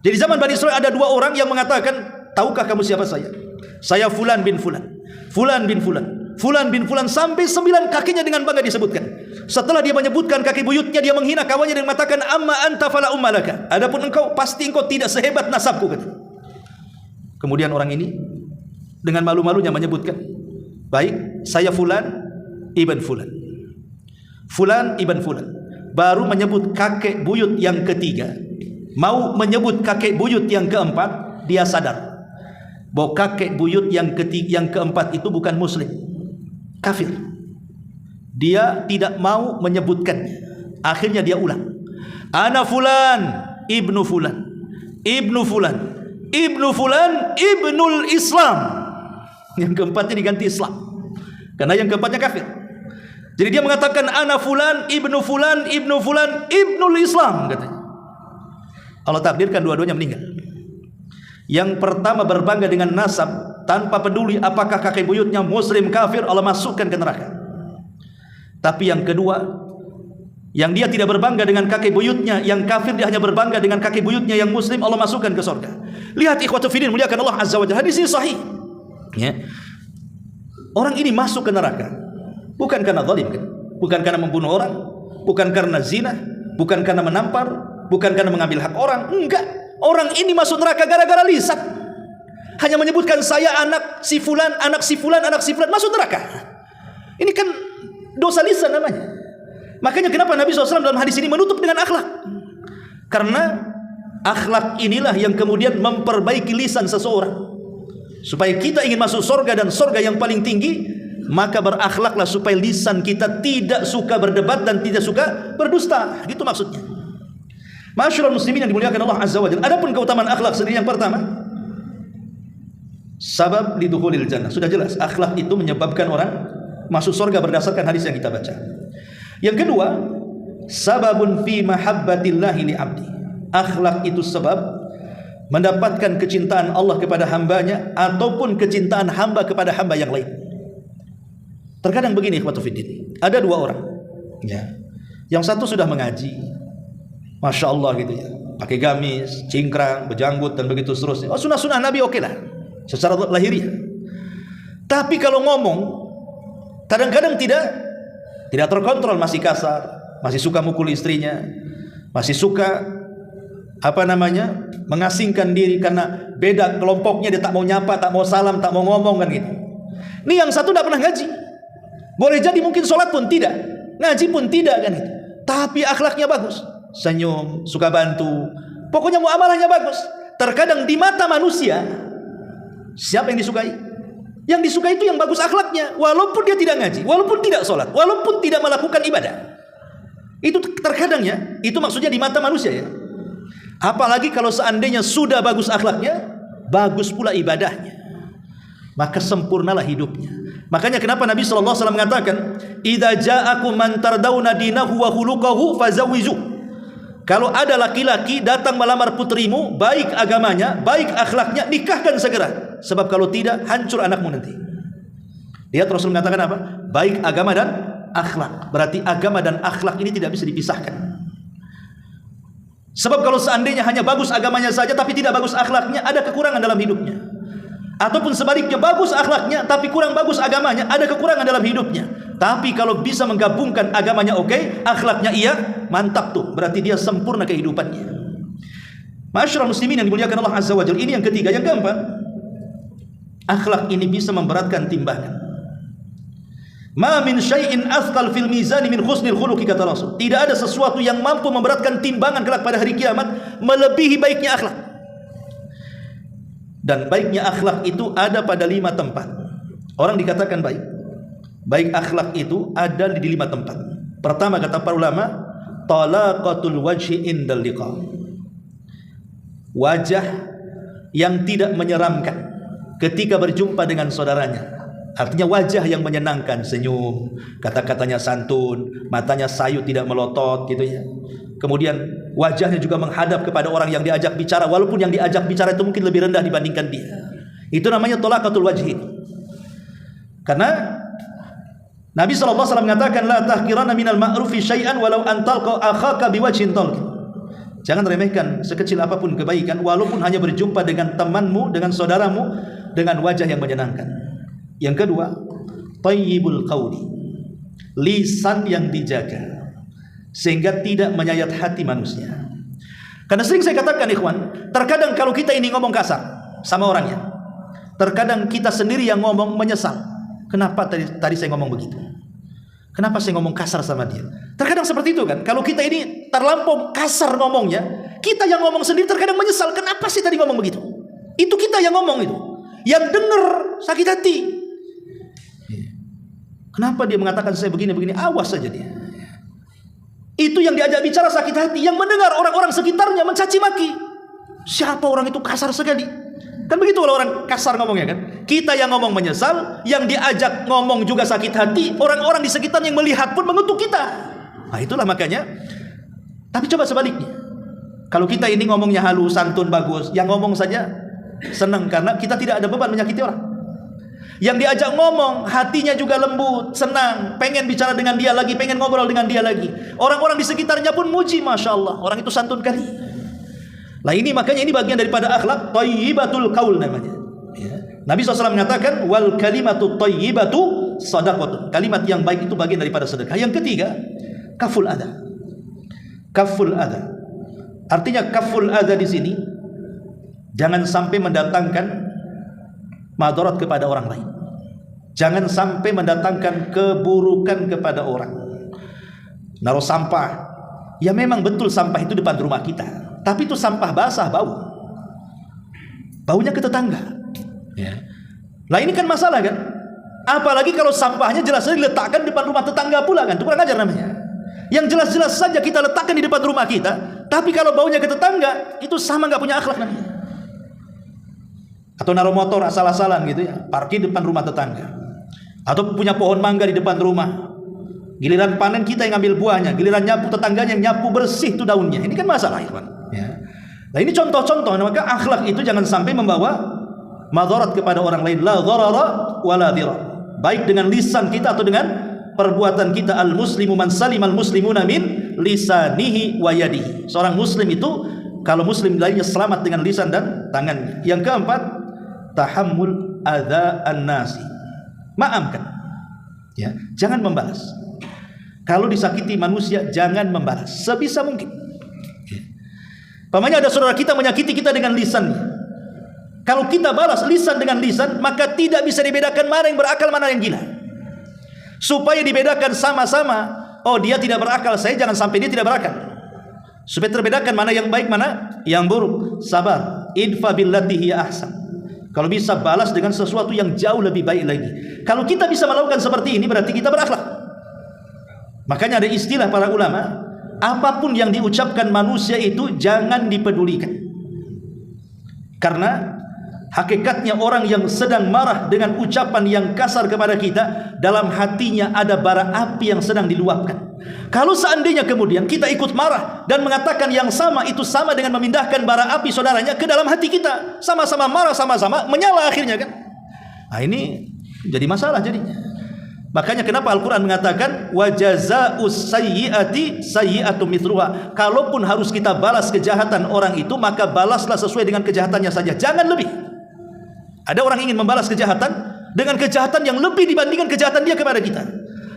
Jadi zaman Bani Israel ada 2 orang yang mengatakan, tahukah kamu siapa saya? Saya fulan bin fulan, fulan bin fulan, fulan bin fulan, sampai 9 kakinya dengan bangga disebutkan. Setelah dia menyebutkan kaki buyutnya, dia menghina kawannya dan mengatakan, amma anta fala ummalaka. Adapun engkau, pasti engkau tidak sehebat nasabku, kata. Kemudian orang ini dengan malu-malunya menyebutkan, baik, saya fulan ibn fulan, fulan ibn fulan. Baru menyebut kakek buyut yang ketiga, mau menyebut kakek buyut yang keempat, dia sadar bahwa kakek buyut yang keempat itu bukan muslim, kafir. Dia tidak mau menyebutkannya. Akhirnya dia ulang, ana fulan ibnu fulan, ibnu fulan, ibnu fulan, ibnul Islam. Yang keempatnya diganti Islam, karena yang keempatnya kafir. Jadi dia mengatakan ana fulan, ibnu fulan, ibnu fulan, ibnul Islam, katanya. Allah takdirkan dua-duanya meninggal. Yang pertama berbangga dengan nasab tanpa peduli apakah kakek buyutnya muslim kafir, Allah masukkan ke neraka. Tapi yang kedua, yang dia tidak berbangga dengan kakek buyutnya yang kafir, dia hanya berbangga dengan kakek buyutnya yang muslim, Allah masukkan ke surga. Lihat ikhwatu fiddin, muliakan Allah azza wa jalla. Hadis ini sahih. Ya. Orang ini masuk ke neraka bukan karena zalim, kan? Bukan karena membunuh orang, bukan karena zina, bukan karena menampar, bukan karena mengambil hak orang. Enggak. Orang ini masuk neraka gara-gara lisan. Hanya menyebutkan saya anak si fulan, anak si fulan, anak si fulan, masuk neraka. Ini kan dosa lisan namanya. Makanya kenapa Nabi SAW dalam hadis ini menutup dengan akhlak? Karena akhlak inilah yang kemudian memperbaiki lisan seseorang. Supaya kita ingin masuk surga dan surga yang paling tinggi, maka berakhlaklah supaya lisan kita tidak suka berdebat dan tidak suka berdusta. Gitu maksudnya. Masyaallah muslimin yang dimuliakan Allah azza wa jalla. Adapun keutamaan akhlak sendiri, yang pertama, sabab lidukhulil jannah. Sudah jelas, akhlak itu menyebabkan orang masuk surga berdasarkan hadis yang kita baca. Yang kedua, sababun fi mahabbatillahi li abdi. Akhlak itu sebab mendapatkan kecintaan Allah kepada hambanya ataupun kecintaan hamba kepada hamba yang lain. Terkadang begini ikhwatu fiddin, ada dua orang ya. Yang satu sudah mengaji, Masya Allah gitu ya, pakai gamis, cingkrang, berjanggut dan begitu seterusnya. Oh, sunnah-sunnah Nabi oke lah secara lahiriah. Tapi kalau ngomong kadang-kadang tidak terkontrol, masih kasar, masih suka mukul istrinya, masih suka mengasingkan diri karena beda kelompoknya, dia tak mau nyapa, tak mau salam, tak mau ngomong kan gitu. Ini yang satu tidak pernah ngaji. Boleh jadi mungkin sholat pun tidak, ngaji pun tidak kan gitu. Tapi akhlaknya bagus, senyum, suka bantu, pokoknya muamalahnya bagus. Terkadang di mata manusia, siapa yang disukai? Yang disukai itu yang bagus akhlaknya, walaupun dia tidak ngaji, walaupun tidak sholat, walaupun tidak melakukan ibadah. Itu terkadang ya, itu maksudnya di mata manusia ya. Apalagi kalau seandainya sudah bagus akhlaknya, bagus pula ibadahnya, maka sempurnalah hidupnya. Makanya kenapa Nabi SAW mengatakan, idza ja'akum man tardawna dinahu wa khuluquhu fazawwiju. Kalau ada laki-laki datang melamar putrimu, baik agamanya, baik akhlaknya, nikahkan segera. Sebab kalau tidak, hancur anakmu nanti. Lihat Rasul mengatakan apa? Baik agama dan akhlak. Berarti agama dan akhlak ini tidak bisa dipisahkan. Sebab kalau seandainya hanya bagus agamanya saja tapi tidak bagus akhlaknya, ada kekurangan dalam hidupnya. Ataupun sebaliknya, bagus akhlaknya tapi kurang bagus agamanya, ada kekurangan dalam hidupnya. Tapi kalau bisa menggabungkan agamanya oke, akhlaknya iya, mantap tuh. Berarti dia sempurna kehidupannya. Masyaallah muslimin yang dimuliakan Allah azza wa jalla. Ini yang ketiga. Yang keempat, akhlak ini bisa memberatkan timbangan. Ma min syai'in athqal fil mizani min husnil khuluqi, kata Rasul. Tidak ada sesuatu yang mampu memberatkan timbangan kelak pada hari kiamat melebihi baiknya akhlak. Dan baiknya akhlak itu ada pada 5 tempat. Orang dikatakan baik. Baik akhlak itu ada di 5 tempat. Pertama kata para ulama, talaqatul wajhi indal liqa. Wajah yang tidak menyeramkan ketika berjumpa dengan saudaranya. Artinya wajah yang menyenangkan, senyum, kata-katanya santun, matanya sayu tidak melotot gitu ya. Kemudian wajahnya juga menghadap kepada orang yang diajak bicara, walaupun yang diajak bicara itu mungkin lebih rendah dibandingkan dia. Itu namanya talaqatul wajhi. Karena Nabi SAW mengatakan, la tahqiranna minal ma'rufi syai'an walau an talqa akhaka biwajhin talq. Jangan remehkan sekecil apapun kebaikan, walaupun hanya berjumpa dengan temanmu, dengan saudaramu, dengan wajah yang menyenangkan. Yang kedua, thayyibul qawli, lisan yang dijaga sehingga tidak menyayat hati manusia. Karena sering saya katakan ikhwan, terkadang kalau kita ini ngomong kasar sama orangnya, terkadang kita sendiri yang ngomong menyesal. Kenapa tadi saya ngomong begitu? Kenapa saya ngomong kasar sama dia? Terkadang seperti itu kan. Kalau kita ini terlampau kasar ngomongnya, kita yang ngomong sendiri terkadang menyesal. Kenapa sih tadi ngomong begitu? Itu kita yang ngomong itu. Yang dengar sakit hati. Kenapa dia mengatakan saya begini-begini? Awas saja dia. Itu yang diajak bicara sakit hati. Yang mendengar orang-orang sekitarnya mencaci maki. Siapa orang itu kasar sekali? Kan begitu kalau orang kasar ngomongnya kan. Kita yang ngomong menyesal, yang diajak ngomong juga sakit hati. Orang-orang di sekitar yang melihat pun mengutuk kita. Nah itulah makanya. Tapi coba sebaliknya. Kalau kita ini ngomongnya halus, santun, bagus, yang ngomong saja senang karena kita tidak ada beban menyakiti orang. Yang diajak ngomong hatinya juga lembut, senang, pengen bicara dengan dia lagi, pengen ngobrol dengan dia lagi. Orang-orang di sekitarnya pun muji, Masya Allah, orang itu santun kali. Nah ini makanya ini bagian daripada akhlak thayyibatul qaul namanya. Nabi SAW mengatakan wal kalimatu thayyibatu shadaqatun. Kalimat yang baik itu bagian daripada sedekah. Yang ketiga, kaful adha. Kaful adha. Artinya kaful adha di sini jangan sampai mendatangkan madarat kepada orang lain. Jangan sampai mendatangkan keburukan kepada orang. Naruh sampah, ya memang betul sampah itu depan rumah kita, tapi itu sampah basah, baunya ke tetangga. Ya. Nah ini kan masalah kan. Apalagi kalau sampahnya jelas-jelas diletakkan depan rumah tetangga pula kan, itu kurang ajar namanya. Yang jelas-jelas saja kita letakkan di depan rumah kita, tapi kalau baunya ke tetangga, itu sama nggak punya akhlak namanya. Atau naruh motor asal-asalan gitu ya, parkir depan rumah tetangga. Atau punya pohon mangga di depan rumah. Giliran panen kita yang ngambil buahnya, giliran nyapu tetangganya yang nyapu bersih tuh daunnya. Ini kan masalah ya, ya. Nah ini contoh-contoh. Maka akhlak itu jangan sampai membawa madarat kepada orang lain. La dharara wa la dhirar. Baik dengan lisan kita atau dengan perbuatan kita. Al muslimu man salimal muslimuna min lisanihi wa yadihi. Seorang muslim itu kalau muslim lainnya selamat dengan lisan dan tangannya. Yang keempat, tahammul adza an-nasi. Maafkan. Ya, jangan membalas. Kalau disakiti manusia jangan membalas sebisa mungkin. Ya. Pamannya ada saudara kita menyakiti kita dengan lisannya. Kalau kita balas lisan dengan lisan, maka tidak bisa dibedakan mana yang berakal mana yang gila. Supaya dibedakan sama-sama, oh dia tidak berakal, saya jangan sampai dia tidak berakal. Supaya terbedakan mana yang baik mana yang buruk. Sabar. Idfa billati hiya ahsan. Kalau bisa balas dengan sesuatu yang jauh lebih baik lagi. Kalau kita bisa melakukan seperti ini berarti kita berakhlak. Makanya ada istilah para ulama, apapun yang diucapkan manusia itu jangan dipedulikan. Karena hakikatnya orang yang sedang marah dengan ucapan yang kasar kepada kita, dalam hatinya ada bara api yang sedang diluapkan. Kalau seandainya kemudian kita ikut marah dan mengatakan yang sama, itu sama dengan memindahkan bara api saudaranya ke dalam hati kita. Sama-sama marah, sama-sama menyala akhirnya kan. Nah ini jadi masalah jadinya. Makanya kenapa Al-Quran mengatakan wa jazaa'us sayyi'ati sayyi'atu mithluha. Kalaupun harus kita balas kejahatan orang itu, maka balaslah sesuai dengan kejahatannya saja, jangan lebih. Ada orang ingin membalas kejahatan dengan kejahatan yang lebih dibandingkan kejahatan dia kepada kita.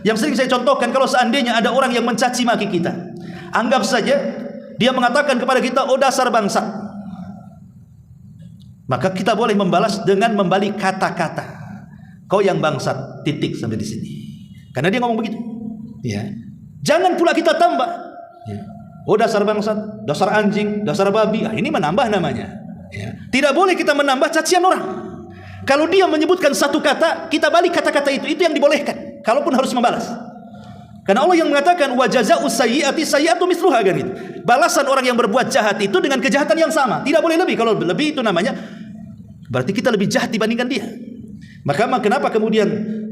Yang sering saya contohkan, kalau seandainya ada orang yang mencaci maki kita, anggap saja dia mengatakan kepada kita, oh dasar bangsat, maka kita boleh membalas dengan membalik kata-kata, kau yang bangsat, titik sampai di sini. Karena dia ngomong begitu. Ya. Jangan pula kita tambah, ya. Oh dasar bangsat, dasar anjing, dasar babi. Ini menambah namanya. Ya. Tidak boleh kita menambah cacian orang. Kalau dia menyebutkan satu kata, kita balik kata-kata itu yang dibolehkan. Kalaupun harus membalas. Karena Allah yang mengatakan wa jazaa'us sayyi'ati sayyi'atu mithluha kan itu. Balasan orang yang berbuat jahat itu dengan kejahatan yang sama. Tidak boleh lebih. Kalau lebih itu namanya berarti kita lebih jahat dibandingkan dia. Maka kenapa kemudian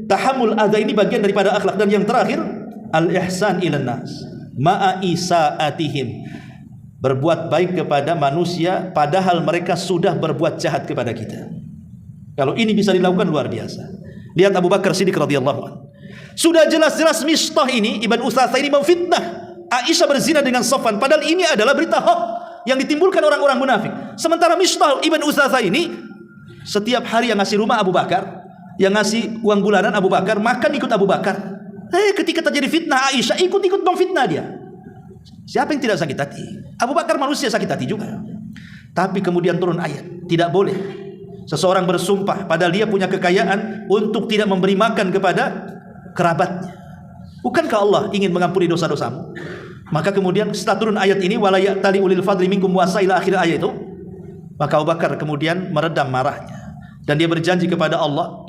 tahammul adza ini bagian daripada akhlak. Dan yang terakhir, al-ihsan ilan nas ma'a isaatihim. Berbuat baik kepada manusia padahal mereka sudah berbuat jahat kepada kita. Kalau ini bisa dilakukan luar biasa. Lihat Abu Bakar Siddiq radhiyallahu anhu. Sudah jelas-jelas Mistah ini, Ibn Utsatha ini memfitnah Aisyah berzina dengan Safwan, padahal ini adalah berita hoax yang ditimbulkan orang-orang munafik. Sementara Mistah Ibn Utsatha ini setiap hari yang ngasih rumah Abu Bakar, yang ngasih uang bulanan Abu Bakar, makan ikut Abu Bakar. Ketika terjadi fitnah Aisyah, ikut-ikut memfitnah dia. Siapa yang tidak sakit hati? Abu Bakar manusia sakit hati juga. Tapi kemudian turun ayat, tidak boleh seseorang bersumpah padahal dia punya kekayaan untuk tidak memberi makan kepada kerabatnya. Bukankah Allah ingin mengampuni dosa-dosamu? Maka kemudian setelah turun ayat ini wala ya'tali ulil fadli minkum wasa ila akhir ayat itu, maka Abu Bakar kemudian meredam marahnya dan dia berjanji kepada Allah,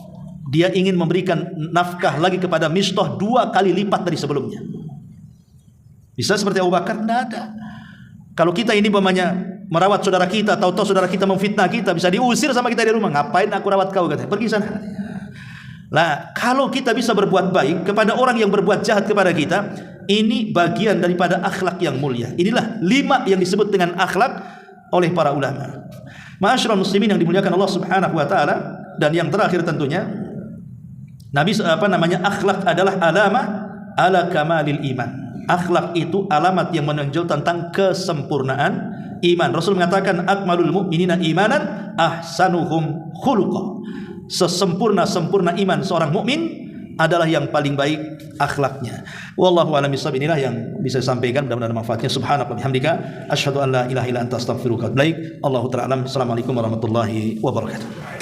dia ingin memberikan nafkah lagi kepada Mistah 2 kali lipat dari sebelumnya. Bisa seperti Abu Bakar? Tidak ada. Kalau kita ini merawat saudara kita, tahu-tahu saudara kita memfitnah kita, bisa diusir sama kita di rumah. Ngapain aku rawat kau, katanya, pergi sana. Nah, kalau kita bisa berbuat baik kepada orang yang berbuat jahat kepada kita, ini bagian daripada akhlak yang mulia. Inilah 5 yang disebut dengan akhlak oleh para ulama. Ma'asyiral muslimin yang dimuliakan Allah Subhanahu wa taala, dan yang terakhir tentunya akhlak adalah alamah ala kamalil iman. Akhlak itu alamat yang menunjuk tentang kesempurnaan iman. Rasul mengatakan akmalul mu'minina imanan ahsanuhum khuluqa. Sesempurna-sempurna iman seorang mukmin adalah yang paling baik akhlaknya. Wallahu a'lam bishawab. Inilah yang bisa sampaikan, mudah-mudahan manfaatnya. Subhanaka wa bihamdika asyhadu an la ilaha illa anta astaghfiruka wa atubu ilaik. Allahu ta'ala alam. Assalamualaikum warahmatullahi wabarakatuh.